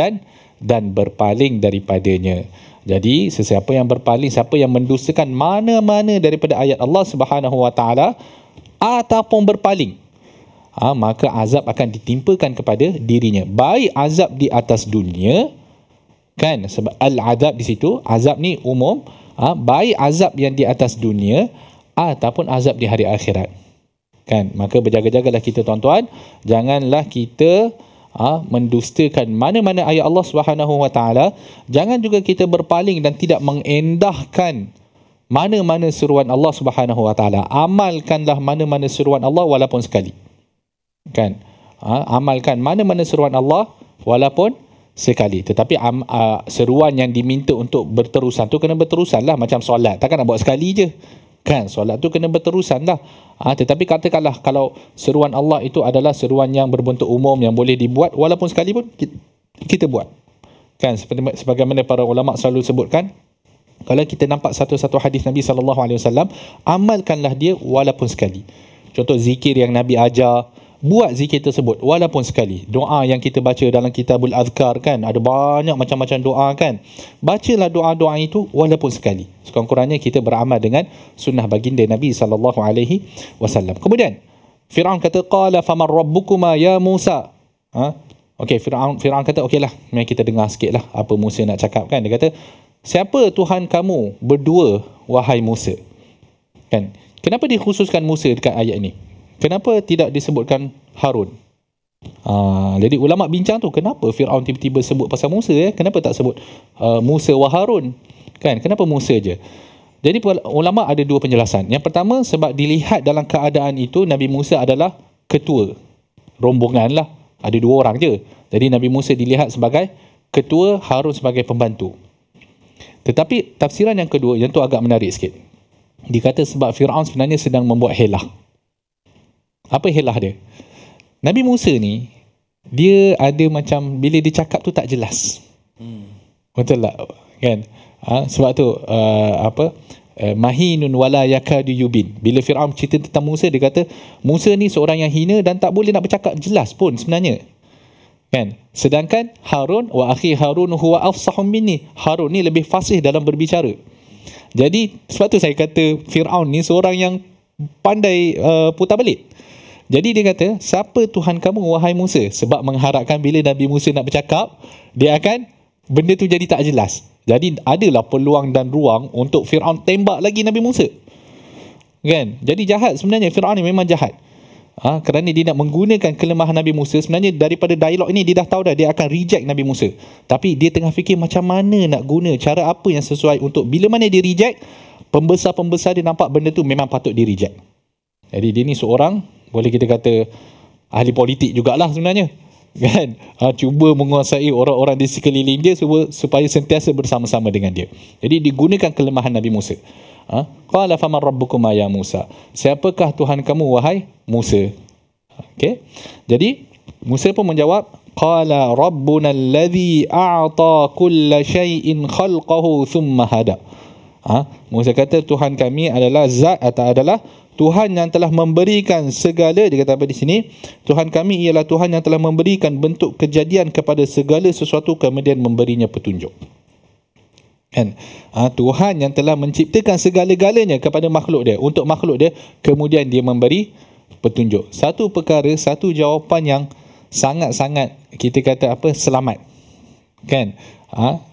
[SPEAKER 1] dan berpaling daripadanya. Jadi sesiapa yang berpaling, siapa yang mendustakan mana-mana daripada ayat Allah Subhanahu Wa Taala ataupun berpaling, maka azab akan ditimpakan kepada dirinya, baik azab di atas dunia, kan, sebab al-azab di situ, azab ni umum, baik azab yang di atas dunia ataupun azab di hari akhirat, kan. Maka berjaga-jagalah kita tuan-tuan, janganlah kita mendustakan mana-mana ayat Allah Subhanahu Wa Taala. Jangan juga kita berpaling dan tidak mengendahkan mana-mana seruan Allah Subhanahu Wa Taala. Amalkanlah mana-mana seruan Allah walaupun sekali, kan. Amalkan mana-mana seruan Allah walaupun sekali. Tetapi seruan yang diminta untuk berterusan tu kena berterusan lah. Macam solat, takkan nak buat sekali je, kan. Solat tu kena berterusan lah. Tetapi katakanlah kalau seruan Allah itu adalah seruan yang berbentuk umum, yang boleh dibuat walaupun sekali pun kita buat, kan. Sebagaimana para ulama selalu sebutkan, kalau kita nampak satu-satu hadis Nabi SAW, amalkanlah dia walaupun sekali. Contoh zikir yang Nabi ajar, buat zikir tersebut walaupun sekali. Doa yang kita baca dalam kitabul azkar, kan, ada banyak macam-macam doa, kan. Bacalah doa-doa itu walaupun sekali. Sekurang-kurangnya kita beramal dengan sunnah baginda Nabi SAW. Kemudian Firaun kata, qala faman rabbukuma ya Musa. Okey, Firaun kata, okeylah, mari kita dengar sikitlah apa Musa nak cakap, kan. Dia kata, siapa Tuhan kamu berdua wahai Musa? Kan, kenapa dikhususkan Musa dekat ayat ini? Kenapa tidak disebutkan Harun? Jadi ulama bincang tu, kenapa Firaun tiba-tiba sebut pasal Musa, kenapa tak sebut Musa wa Harun, kan? Kenapa Musa je? Jadi ulama ada dua penjelasan. Yang pertama, sebab dilihat dalam keadaan itu Nabi Musa adalah ketua rombongan lah, ada 2 orang je. Jadi Nabi Musa dilihat sebagai ketua, Harun sebagai pembantu. Tetapi tafsiran yang kedua, yang tu agak menarik sikit. Dikata sebab Firaun sebenarnya sedang membuat helah. Apa helah dia? Nabi Musa ni, dia ada macam, bila dia cakap tu tak jelas. Betul tak? Kan? Sebab tu mahinun wala yakadu yubin. Bila Firaun cerita tentang Musa, dia kata Musa ni seorang yang hina dan tak boleh nak bercakap jelas pun sebenarnya. Kan? Sedangkan Harun wa akhi Harun huwa afsahum minni. Harun ni lebih fasih dalam berbicara. Jadi sebab tu saya kata Firaun ni seorang yang pandai putar balik. Jadi dia kata, siapa Tuhan kamu wahai Musa? Sebab mengharapkan bila Nabi Musa nak bercakap, dia akan benda tu jadi tak jelas. Jadi adalah peluang dan ruang untuk Firaun tembak lagi Nabi Musa. Kan? Jadi jahat sebenarnya, Firaun ni memang jahat. Kerana dia nak menggunakan kelemahan Nabi Musa. Sebenarnya daripada dialog ini dia dah tahu dah dia akan reject Nabi Musa. Tapi dia tengah fikir macam mana nak guna, cara apa yang sesuai untuk bila mana dia reject, pembesar-pembesar dia nampak benda tu memang patut di reject. Jadi dia ni seorang, boleh kita kata ahli politik jugalah sebenarnya. Kan? Cuba menguasai orang-orang di sekeliling dia supaya sentiasa bersama-sama dengan dia. Jadi digunakan kelemahan Nabi Musa. Qala faman rabbukum ya Musa? Siapakah Tuhan kamu wahai Musa? Okey. Jadi Musa pun menjawab, qala rabbuna alladhi a'ta kulla shay'in khalqahu thumma hada. Musa kata Tuhan kami adalah zat atau adalah Tuhan yang telah memberikan segala, dia kata apa di sini? Tuhan kami ialah Tuhan yang telah memberikan bentuk kejadian kepada segala sesuatu kemudian memberinya petunjuk. Kan? Tuhan yang telah menciptakan segala-galanya kepada makhluk dia, untuk makhluk dia, kemudian dia memberi petunjuk. Satu perkara, satu jawapan yang sangat-sangat kita kata apa? Selamat. Kan?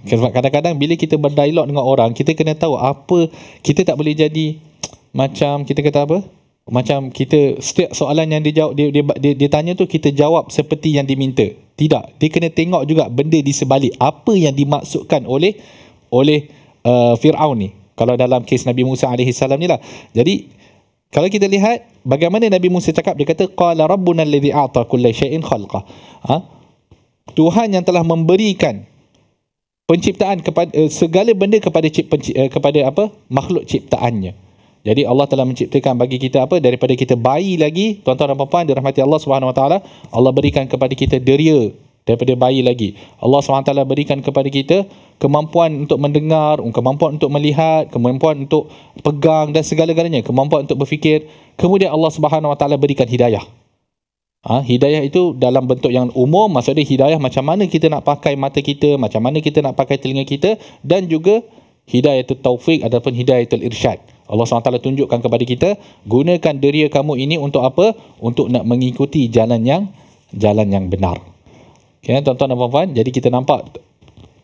[SPEAKER 1] Kadang-kadang bila kita berdialog dengan orang, kita kena tahu apa, kita tak boleh jadi macam kita kata apa? Macam kita setiap soalan yang dia jawab, dia tanya tu kita jawab seperti yang diminta. Tidak, dia kena tengok juga benda di sebalik apa yang dimaksudkan oleh Firaun ni. Kalau dalam kes Nabi Musa AS ni lah. Jadi kalau kita lihat bagaimana Nabi Musa cakap, dia kata qala rabbuna alladhi a'ta kulla shay'in khalqa. Tuhan yang telah memberikan penciptaan kepada segala benda kepada apa? Makhluk ciptaannya. Jadi Allah telah menciptakan bagi kita apa? Daripada kita bayi lagi, tuan-tuan dan puan-puan dirahmati Allah Subhanahu Wa Taala, Allah berikan kepada kita deria daripada bayi lagi. Allah SWT berikan kepada kita kemampuan untuk mendengar, kemampuan untuk melihat, kemampuan untuk pegang dan segala-galanya, kemampuan untuk berfikir. Kemudian Allah Subhanahu Wa Taala berikan hidayah. Hidayah itu dalam bentuk yang umum, maksudnya hidayah macam mana kita nak pakai mata kita, macam mana kita nak pakai telinga kita, dan juga hidayatul taufik ataupun hidayatul irsyad. Allah SWT tunjukkan kepada kita, gunakan deria kamu ini untuk apa? Untuk nak mengikuti jalan yang benar. Okay, tuan-tuan dan puan-puan, jadi kita nampak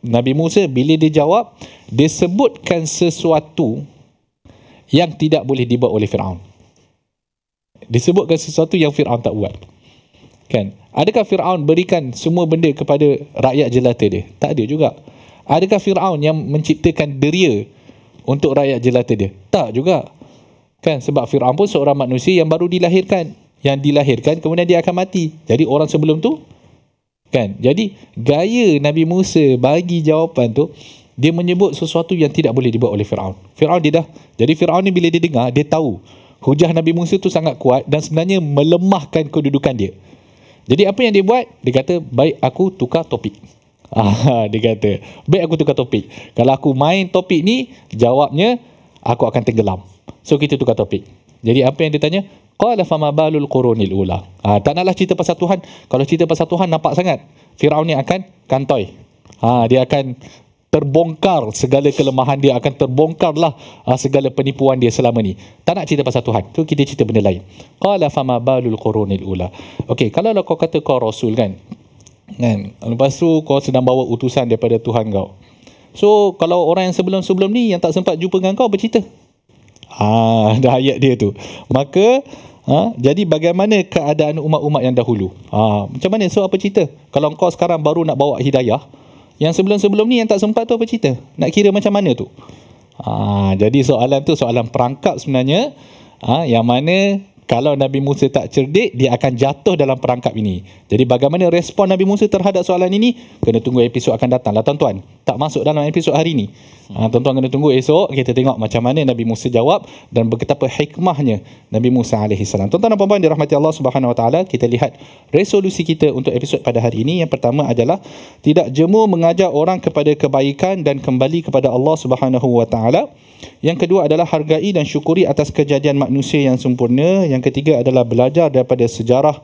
[SPEAKER 1] Nabi Musa bila dia jawab, dia sebutkan sesuatu yang tidak boleh dibuat oleh Firaun. Disebutkan sesuatu yang Firaun tak buat. Kan? Adakah Firaun berikan semua benda kepada rakyat jelata dia? Tak ada juga. Adakah Firaun yang menciptakan deria untuk rakyat jelata dia? Tak juga. Kan? Sebab Firaun pun seorang manusia yang baru dilahirkan. Yang dilahirkan kemudian dia akan mati. Jadi orang sebelum tu, kan? Jadi gaya Nabi Musa bagi jawapan tu, dia menyebut sesuatu yang tidak boleh dibuat oleh Firaun. Jadi Firaun ni bila dia dengar, dia tahu hujah Nabi Musa tu sangat kuat dan sebenarnya melemahkan kedudukan dia. Jadi apa yang dia buat? Dia kata, baik aku tukar topik. Dia kata, baik aku tukar topik. Kalau aku main topik ni, jawabnya aku akan tenggelam. So kita tukar topik. Jadi apa yang dia tanya? Qala fama balul qurunil ula. Tak naklah cerita pasal Tuhan. Kalau cerita pasal Tuhan nampak sangat, Firaun ni akan kantoi. Dia akan terbongkar segala kelemahan dia, akan terbongkarlah segala penipuan dia selama ni. Tak nak cerita pasal Tuhan. Tu kita cerita benda lain. Qala fama balul qurunil ula. Okey, kalau kau kata kau rasul kan. Lepas tu kau sedang bawa utusan daripada Tuhan kau. So kalau orang yang sebelum-sebelum ni yang tak sempat jumpa dengan kau bercerita. Dah ayat dia tu. Maka jadi bagaimana keadaan umat-umat yang dahulu? Macam mana? So apa cerita? Kalau kau sekarang baru nak bawa hidayah, yang sebelum-sebelum ni yang tak sempat tu apa cerita? Nak kira macam mana tu? Jadi soalan tu soalan perangkap sebenarnya. Yang mana kalau Nabi Musa tak cerdik, dia akan jatuh dalam perangkap ini. Jadi bagaimana respon Nabi Musa terhadap soalan ini? Kena tunggu episod akan datang lah tuan-tuan. tak masuk dalam episod hari ni. Tuan-tuan kena tunggu esok, kita tengok macam mana Nabi Musa jawab dan betapa hikmahnya Nabi Musa alaihi salam. Tuan-tuan dan puan-puan dirahmati Allah Subhanahu Wa Taala, kita lihat resolusi kita untuk episod pada hari ini. Yang pertama adalah tidak jemu mengajak orang kepada kebaikan dan kembali kepada Allah Subhanahu Wa Taala. Yang kedua adalah hargai dan syukuri atas kejadian manusia yang sempurna. Yang ketiga adalah belajar daripada sejarah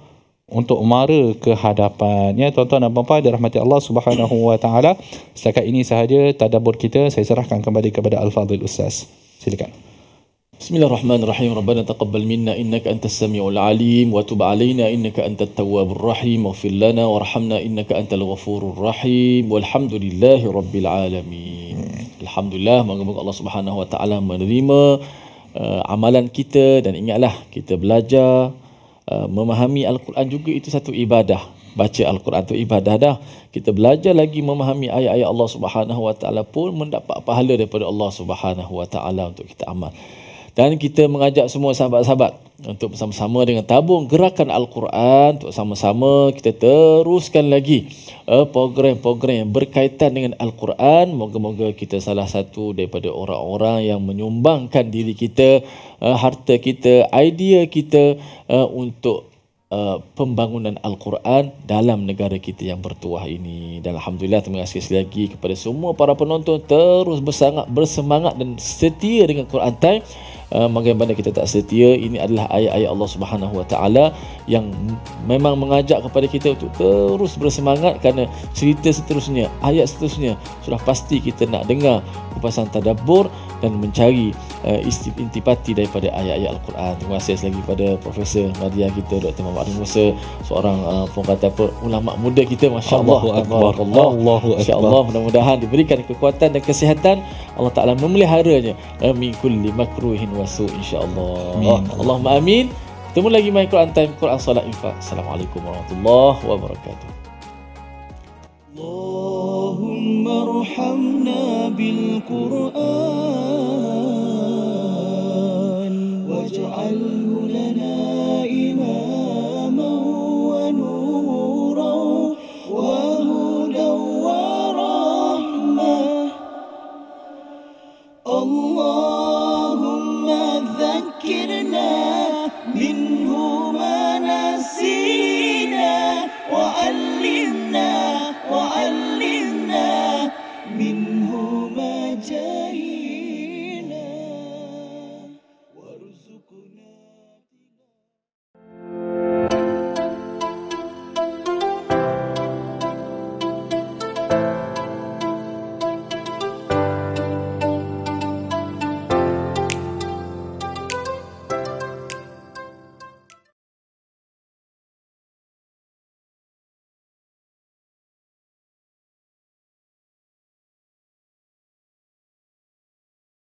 [SPEAKER 1] untuk mara ke hadapan. Ya, tuan-tuan dan puan-puan dirahmati Allah Subhanahu Wa Taala. Setakat ini sahaja tadabbur kita. Saya serahkan kembali kepada Al-Fadhil Ustaz. Silakan.
[SPEAKER 3] Bismillahirrahmanirrahim. Rabbana taqabbal minna innaka antas samiul alim wa tub alaina innaka antat tawwabur rahim waghfir lana warhamna innaka antal ghafurur rahim walhamdulillahi rabbil alamin. Alhamdulillah, moga-moga Allah Subhanahu Wa Taala menerima amalan kita, dan ingatlah kita belajar memahami Al-Quran juga itu satu ibadah. Baca Al-Quran itu ibadah dah. Kita belajar lagi memahami ayat-ayat Allah Subhanahu Wa Taala pun mendapat pahala daripada Allah Subhanahu Wa Taala untuk kita amal. Dan kita mengajak semua sahabat-sahabat untuk bersama-sama dengan tabung gerakan Al-Quran, untuk sama-sama kita teruskan lagi program-program yang berkaitan dengan Al-Quran. Moga-moga kita salah satu daripada orang-orang yang menyumbangkan diri kita, harta kita, idea kita untuk pembangunan Al-Quran dalam negara kita yang bertuah ini. Dan Alhamdulillah, terima kasih sekali lagi kepada semua para penonton terus bersemangat dan setia dengan Quran Time. Bagaimana kita tak setia, ini adalah ayat-ayat Allah Subhanahu Wa Taala yang memang mengajak kepada kita untuk terus bersemangat, kerana cerita seterusnya, ayat seterusnya sudah pasti kita nak dengar kupasan tadabbur dan mencari intipati daripada ayat-ayat Al-Quran. Terima kasih sekali lagi kepada Profesor Madya kita, Dr. Muhammad Musa, seorang ulama muda kita, masya-Allah, tabarakallah. Insya-Allah mudah-mudahan diberikan kekuatan dan kesihatan, Allah Taala memeliharanya min kulli makruhin wasu, insya-Allah. Allahumma amin. Temu lagi My Quran Time, Quran Salat Infak. Assalamualaikum warahmatullahi wabarakatuh. Allahumma arhamna bil Quran